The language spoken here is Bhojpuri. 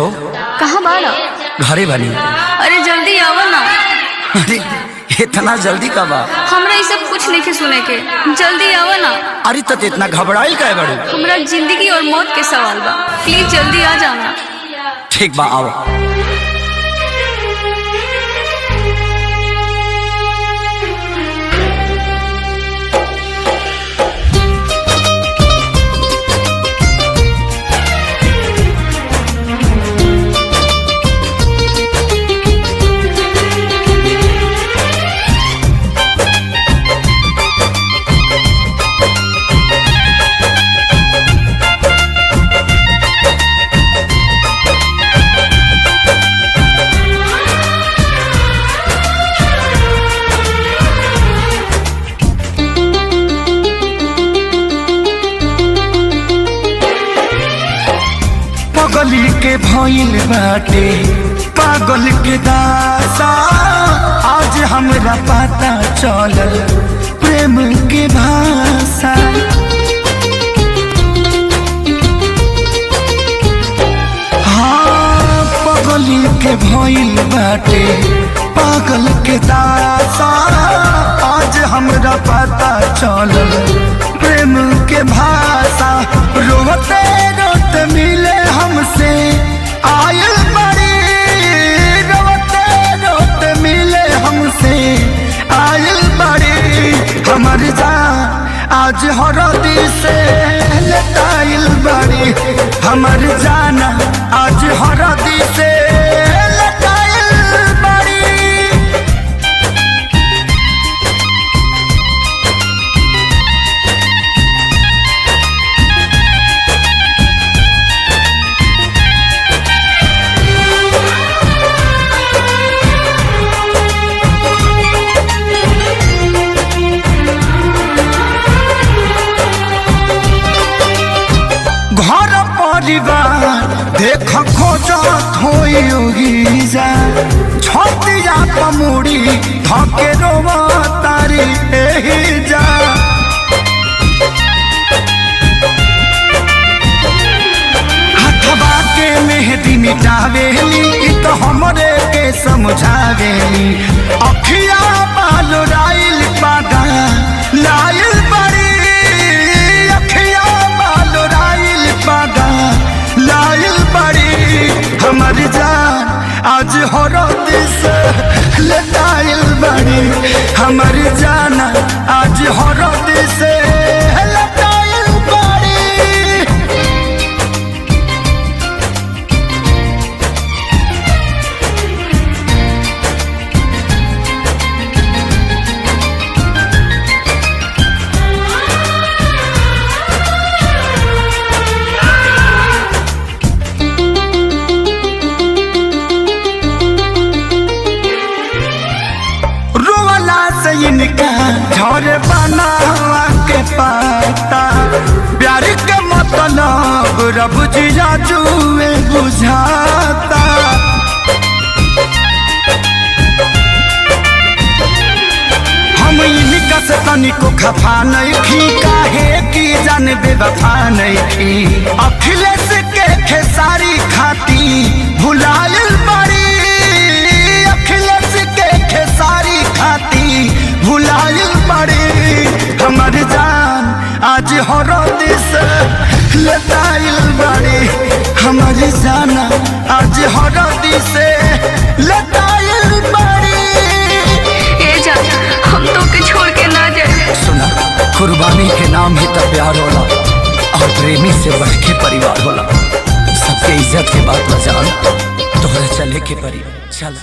कहाँ बाड़ा? घरे बानी। अरे जल्दी आवा ना। अरे इतना जल्दी का बा? हमरा ये सब कुछ नहीं सुने के, जल्दी आवा ना। अरे तो इतना घबराइल काहे बाड़ू? हमरा जिंदगी और मौत के सवाल बा, प्लीज जल्दी आ जाना। ठीक बा, आओ। पागल के भइल बाटे पागल के दासा, आज हमरा पता चलल प्रेम के भाषा। हाँ, पागल के भइल बाटे पागल के दासा, आज हमरा पता चलल प्रेम के भाषा। रोते रोते मिले हमसे आयल बड़ी, रोते रोते मिले हमसे आयल बड़ी। हमर जान आज हरदी से लटाइल बड़ी, हमर जान आज हरदी से लटाइल बड़ी। देख खोजत होई जा, छतिया पमुड़ी धके रोवा तारी एही जा। हथवा के मेहदी मिटावेली तो हमरे के समझावेली। अखिया बाल राइल पागा लाइल बड़ी, अखिया बाल राइल पागा लाइल बड़ी। हमर जान आज हरद से लटाइल बड़ी, हमर जान आज हरद से लटाइल बड़ी। इनका झर बनावा के पाता, प्यार के मतलब रब जिया जुए बुझाता। हम इनका से तनिको खफा नहीं खी, काहे की जान बेवफा नहीं खी। अखिलेश के खेसारी खाती भुलाइल बड़ी, अखिलेश के खेसारी खाती भुलाइल बड़ी। हमर जान आज हरद से लटाइल बड़ी, हमर जान आज हरद से लटाइल बड़ी। ए जान, हम तो के छोड़ के ना जाए। सुना, कुर्बानी के नाम ही तो प्यार होला, और प्रेमी से बढ़ के परिवार होला। सबके इज्जत के बात बजान, तोहरा चले के परी। चल।